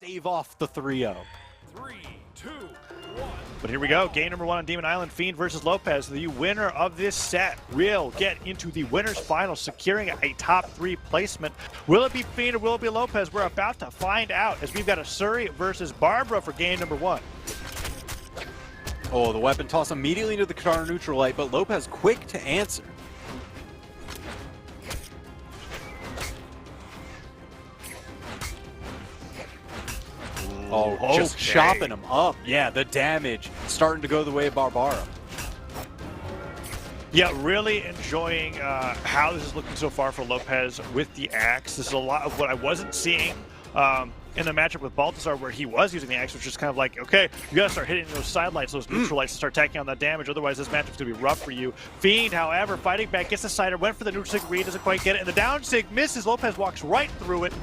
stave off the 3-0. 3, 2, 1. But here we go, game number 1 on Demon Island, Fiend versus Lopez. The winner of this set will get into the winner's final, securing a top 3 placement. Will it be Fiend or will it be Lopez? We're about to find out, as we've got a Suri versus Barbara for game number 1. Oh, the weapon toss immediately into the Katana neutral light, but Lopez quick to answer. Oh, just chopping him up. Yeah, the damage starting to go the way of Barbara. Yeah, really enjoying how this is looking so far for Lopez with the axe. This is a lot of what I wasn't seeing in the matchup with Balthazar, where he was using the axe, which is kind of like, okay, you gotta start hitting those side lights, those neutral lights, to start tacking on that damage. Otherwise, this matchup's gonna be rough for you. Fiend, however, fighting back, gets the cider, went for the neutral sig read, doesn't quite get it, and the down sig misses. Lopez walks right through it.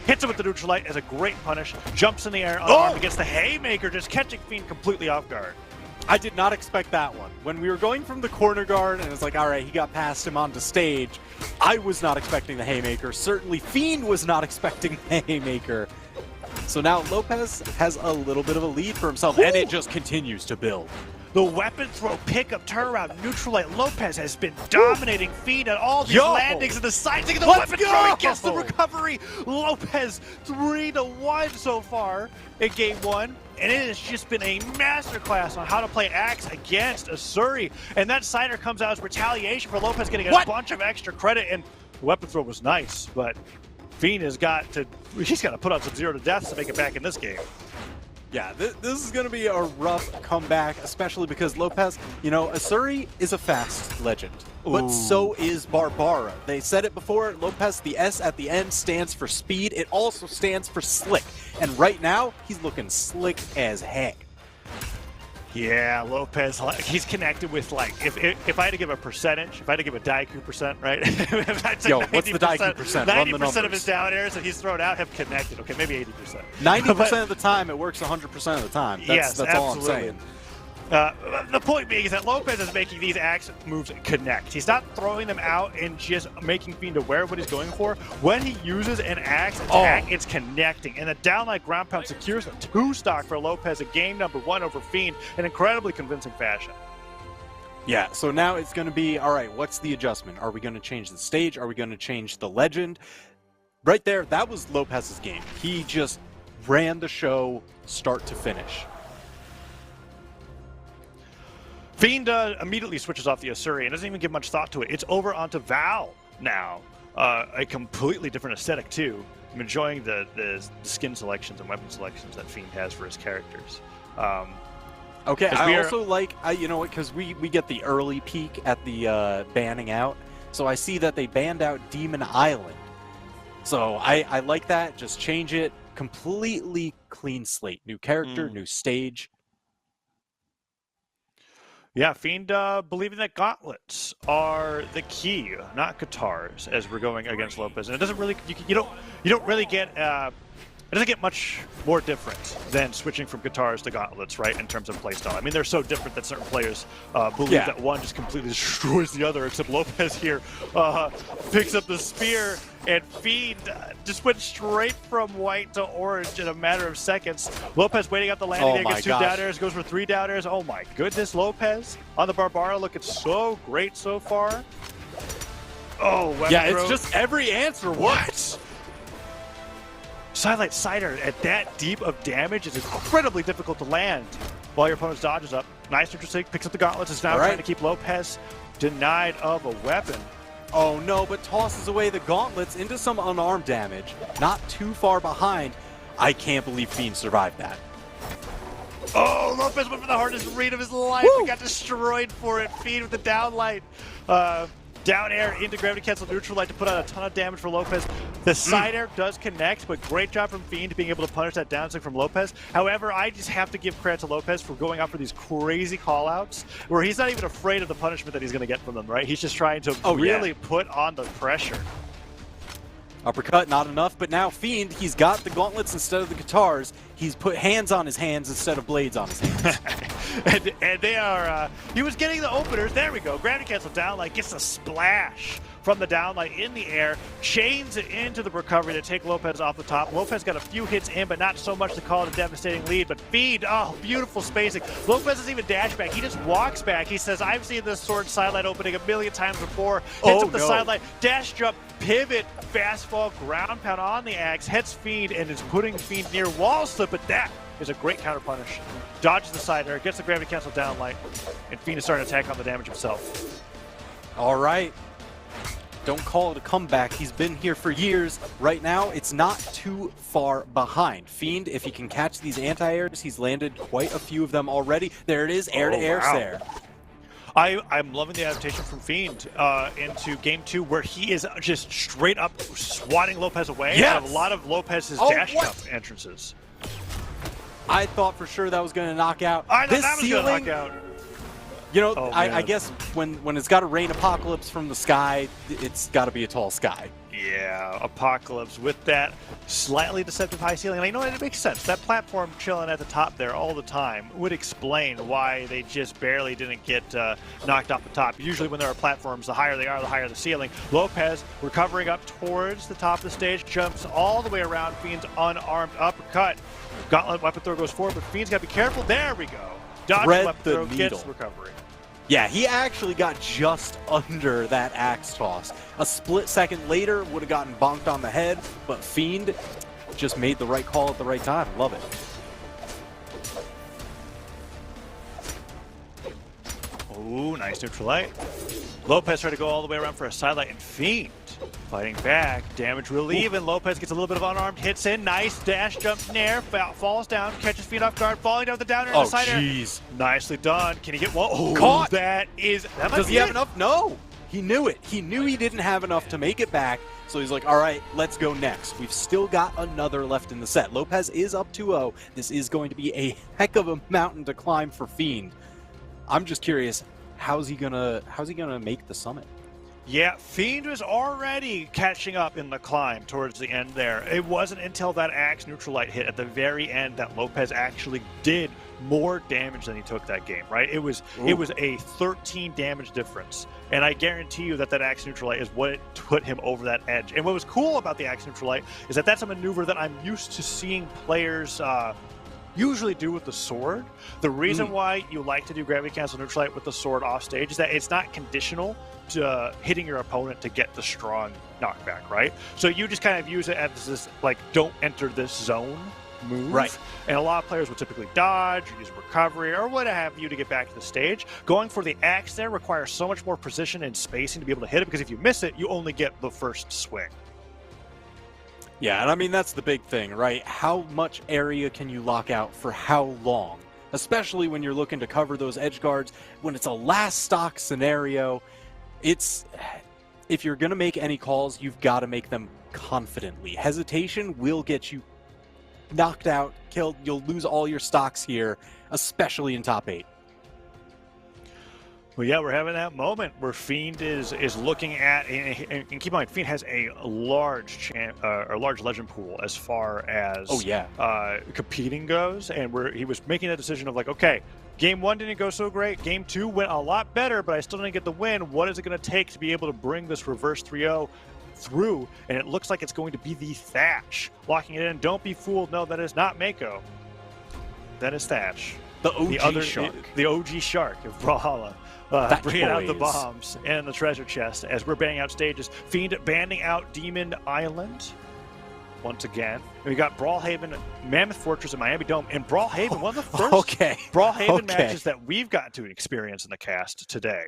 Hits him with the neutral light as a great punish. Jumps in the air, unarmed against the haymaker, just catching Fiend completely off guard. I did not expect that one. When we were going from the corner guard and it's like, all right, he got past him onto stage, I was not expecting the haymaker. Certainly Fiend was not expecting the haymaker. So now Lopez has a little bit of a lead for himself, and it just continues to build. The weapon throw, pickup, turnaround, neutral light. Lopez has been dominating Fiend at all these landings in the side. Taking the weapon throw, he gets the recovery. Lopez 3-1 so far in game 1. And it has just been a masterclass on how to play axe against a Suri. And that cider comes out as retaliation for Lopez getting a bunch of extra credit. And the weapon throw was nice, but Fiend he's got to put on some 0 to deaths to make it back in this game. Yeah, this is going to be a rough comeback, especially because Lopez, you know, Suri is a fast legend, but so is Barbara. They said it before, Lopez, the S at the end stands for speed. It also stands for slick. And right now, he's looking slick as heck. Yeah, Lopez, he's connected with, like, if I had to give a percentage, if I had to give a Daiku percent, right? Yo, what's the Daiku percent? 90% of his down airs that he's thrown out have connected. Okay, maybe 80%. 90% of the time, it works 100% of the time. That's all I'm saying. The point being is that Lopez is making these axe moves connect. He's not throwing them out and just making Fiend aware of what he's going for. When he uses an axe attack, it's connecting. And the downlight ground pound secures a 2-stock for Lopez in game number 1 over Fiend in incredibly convincing fashion. Yeah, so now it's going to be, all right, what's the adjustment? Are we going to change the stage? Are we going to change the legend? Right there, that was Lopez's game. He just ran the show start to finish. Fiend immediately switches off the Asuri and doesn't even give much thought to it. It's over onto Val now. A completely different aesthetic, too. I'm enjoying the skin selections and weapon selections that Fiend has for his characters. Okay, I also like, you know what, because we get the early peek at the banning out. So I see that they banned out Demon Island. So I like that. Just change it. Completely clean slate. New character, new stage. Yeah, Fiend believing that gauntlets are the key, not guitars, as we're going against Lopez. And it doesn't really, you don't really get, it doesn't get much more different than switching from guitars to gauntlets, right, in terms of playstyle. I mean, they're so different that certain players believe that one just completely destroys the other, except Lopez here picks up the spear, and Fiend just went straight from white to orange in a matter of seconds. Lopez waiting out the landing there, gets 2 down airs, goes for 3 down airs. Oh my goodness, Lopez on the Barbara looking so great so far. Oh, yeah, it's just every answer works. Sidelight Cider at that deep of damage is incredibly difficult to land while your opponent's dodges up. Nice neutral sig, picks up the gauntlets, is now trying to keep Lopez denied of a weapon. Oh no, but tosses away the gauntlets into some unarmed damage. Not too far behind. I can't believe Fiend survived that. Oh, Lopez went for the hardest read of his life and got destroyed for it. Fiend with the downlight. Down air into gravity cancel neutral light to put out a ton of damage for Lopez. The side air does connect, but great job from Fiend being able to punish that downswing from Lopez. However, I just have to give credit to Lopez for going out for these crazy callouts where he's not even afraid of the punishment that he's going to get from them, right? He's just trying to really put on the pressure. Uppercut, not enough, but now Fiend, he's got the gauntlets instead of the guitars. He's put hands on his hands instead of blades on his hands. and they are, he was getting the openers. There we go. Gravity cancel down, like gets a splash from the downlight in the air, chains it into the recovery to take Lopez off the top. Lopez got a few hits in, but not so much to call it a devastating lead. But Fiend, oh, beautiful spacing. Lopez doesn't even dash back. He just walks back. He says, I've seen this sword sidelight opening a million times before. Hits up the sidelight, dash jump, pivot, fast fall, ground pound on the axe, hits Fiend, and is putting Fiend near wall slip, but that is a great counter punish. Dodges the side air, gets the gravity cancel downlight, and Fiend is starting to attack on the damage himself. All right. Don't call it a comeback. He's been here for years. Right now, it's not too far behind. Fiend, if he can catch these anti-airs, he's landed quite a few of them already. There it is, air-to-air there. I'm loving the adaptation from Fiend into Game 2, where he is just straight up swatting Lopez away out of a lot of Lopez's dash jump entrances. I thought for sure that was going to knock out. I thought that was going to knock out. You know, I guess when it's got to rain apocalypse from the sky, it's got to be a tall sky. Yeah, Apocalypse with that slightly deceptive high ceiling. And I know it makes sense. That platform chilling at the top there all the time would explain why they just barely didn't get knocked off the top. Usually when there are platforms, the higher they are, the higher the ceiling. Lopez recovering up towards the top of the stage, jumps all the way around Fiend's unarmed uppercut. Gauntlet weapon throw goes forward, but Fiend's got to be careful. There we go. Dodge weapon throw gets recovery. Yeah, he actually got just under that axe toss. A split second later, would have gotten bonked on the head, but Fiend just made the right call at the right time. Love it. Oh, nice neutral light. Lopez tried to go all the way around for a sidelight, and Fiend fighting back. Damage relief, and Lopez gets a little bit of unarmed hits in. Nice dash jump nair, falls down, catches Fiend off guard, falling down the downer in the side air. Jeez. Nicely done. Can he get one? Oh, caught. That Does he have enough? No. He knew it. He knew he didn't have enough to make it back, so he's like, all right, let's go next. We've still got another left in the set. Lopez is up 2-0. This is going to be a heck of a mountain to climb for Fiend. I'm just curious, how's he gonna make the summit? Yeah, Fiend was already catching up in the climb towards the end there. It wasn't until that axe neutral light hit at the very end that Lopez actually did more damage than he took that game, right? It was a 13 damage difference. And I guarantee you that axe neutral light is what it put him over that edge. And what was cool about the axe neutral light is that that's a maneuver that I'm used to seeing players usually do with the sword. The reason why you like to do gravity cancel neutral light with the sword off stage is that it's not conditional to hitting your opponent to get the strong knockback, right? So you just kind of use it as this, like, don't enter this zone move. Right. And a lot of players would typically dodge or use recovery or what have you to get back to the stage. Going for the axe there requires so much more precision and spacing to be able to hit it, because if you miss it, you only get the first swing. Yeah, and I mean, that's the big thing, right? How much area can you lock out for how long? Especially when you're looking to cover those edge guards. When it's a last stock scenario, if you're going to make any calls, you've got to make them confidently. Hesitation will get you knocked out, killed. You'll lose all your stocks here, especially in top 8. Well, yeah, we're having that moment where Fiend is looking at, and keep in mind, Fiend has a large legend pool as far as competing goes, and he was making that decision of like, okay, Game 1 didn't go so great, Game 2 went a lot better, but I still didn't get the win. What is it going to take to be able to bring this reverse 3-0 through? And it looks like it's going to be the Thatch locking it in. Don't be fooled. No, that is not Mako. That is Thatch. The OG shark. The OG shark of Brawlhalla. Bringing out the bombs and the treasure chest as we're banning out stages. Fiend banding out Demon Island once again. And we got Brawlhaven, Mammoth Fortress, and Miami Dome. And Brawlhaven, one of the first Brawlhaven matches that we've gotten to experience in the cast today.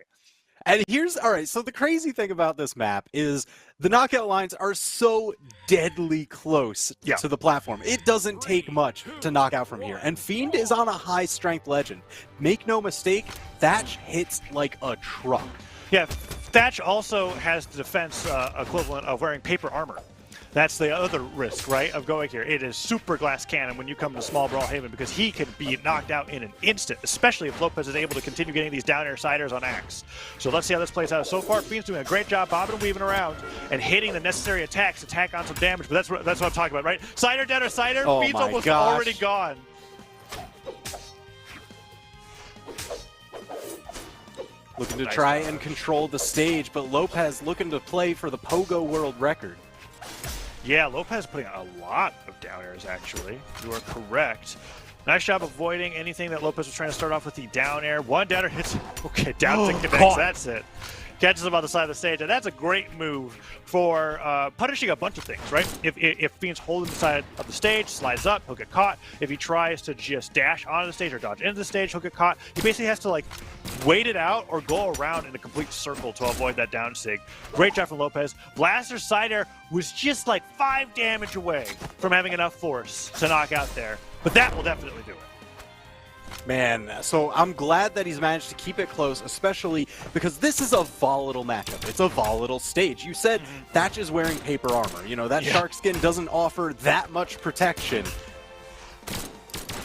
And all right, so the crazy thing about this map is the knockout lines are so deadly close to the platform. It doesn't take much to knock out from here. And Fiend is on a high strength legend. Make no mistake, Thatch hits like a truck. Yeah, Thatch also has the defense equivalent of wearing paper armor. That's the other risk, right, of going here. It is super glass cannon when you come to small Brawlhaven, because he can be knocked out in an instant, especially if Lopez is able to continue getting these down air siders on axe. So let's see how this plays out. So far, Fiend's doing a great job bobbing and weaving around and hitting the necessary attacks to tack on some damage, but that's what I'm talking about, right? Cider, down air, cider, Fiend's almost already gone. Looking to Nice try dodge. and control the stage, but Lopez looking to play for the Pogo World Record. Yeah, Lopez putting a lot of down airs, actually. You are correct. Nice job avoiding anything that Lopez was trying to start off with the down air. One down air hits. Okay, down to connects. Caught. That's it. Catches him on the side of the stage, and that's a great move for punishing a bunch of things, right? If Fiend's holding the side of the stage, slides up, he'll get caught. If he tries to just dash onto the stage or dodge into the stage, he'll get caught. He basically has to like wait it out or go around in a complete circle to avoid that down sig. Great job from Lopez. Blaster's side air was just like 5 damage away from having enough force to knock out there, but that will definitely do it. Man, so I'm glad that he's managed to keep it close, especially because this is a volatile matchup. It's a volatile stage. You said Thatch is wearing paper armor. You know, that shark skin doesn't offer that much protection.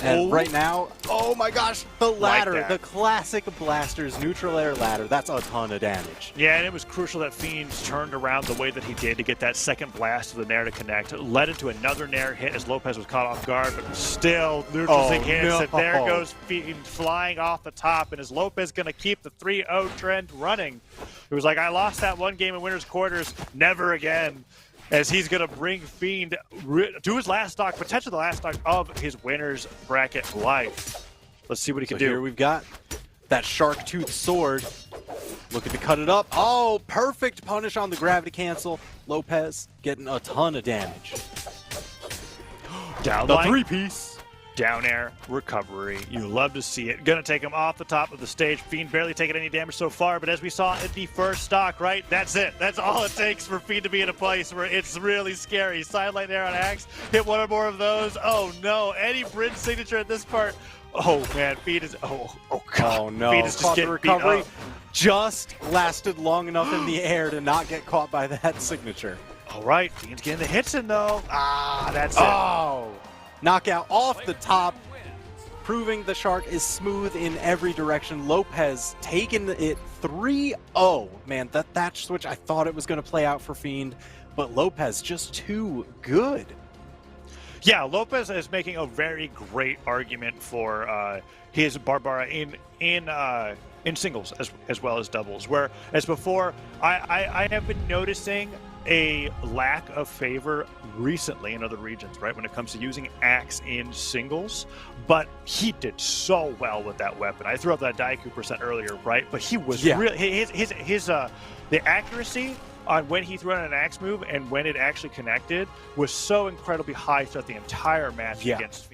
And right now, oh my gosh, the ladder, the classic Blasters neutral air ladder, that's a ton of damage. Yeah, and it was crucial that Fiend turned around the way that he did to get that second blast of the Nair to connect. It led into another Nair hit as Lopez was caught off guard, but still neutral sig hits, and there goes Fiend flying off the top, and is Lopez going to keep the 3-0 trend running? It was like, I lost that one game in winner's quarters, never again. As he's going to bring Fiend to his last stock, potentially the last stock of his winner's bracket life. Let's see what he can do. Here we've got that shark tooth sword. Looking to cut it up. Oh, perfect punish on the gravity cancel. Lopez getting a ton of damage. Down The line. 3-piece. Down air recovery. You love to see it. Gonna take him off the top of the stage. Fiend barely taking any damage so far, but as we saw in the first stock, right? That's it. That's all it takes for Fiend to be in a place where it's really scary. Sideline there on Axe. Hit one or more of those. Oh no. Any bridge signature at this part. Oh man, Fiend is. Oh god. Oh no. Fiend is just Caught the getting recovery. beat up. Just lasted long enough in the air to not get caught by that signature. All right, Fiend's getting the hits in though. Ah, that's it. Oh. Knockout off the top, proving the shark is smooth in every direction. Lopez taking it 3-0. Man, that Thatch switch, I thought it was going to play out for Fiend, but Lopez just too good. Yeah, Lopez is making a very great argument for his Barbara in singles as well as doubles. Whereas before, I have been noticing a lack of favor recently in other regions, right, when it comes to using Axe in singles, but he did so well with that weapon. I threw up that Daiku percent earlier, right, but he was really the accuracy on when he threw out an Axe move and when it actually connected was so incredibly high throughout the entire match against Fiend.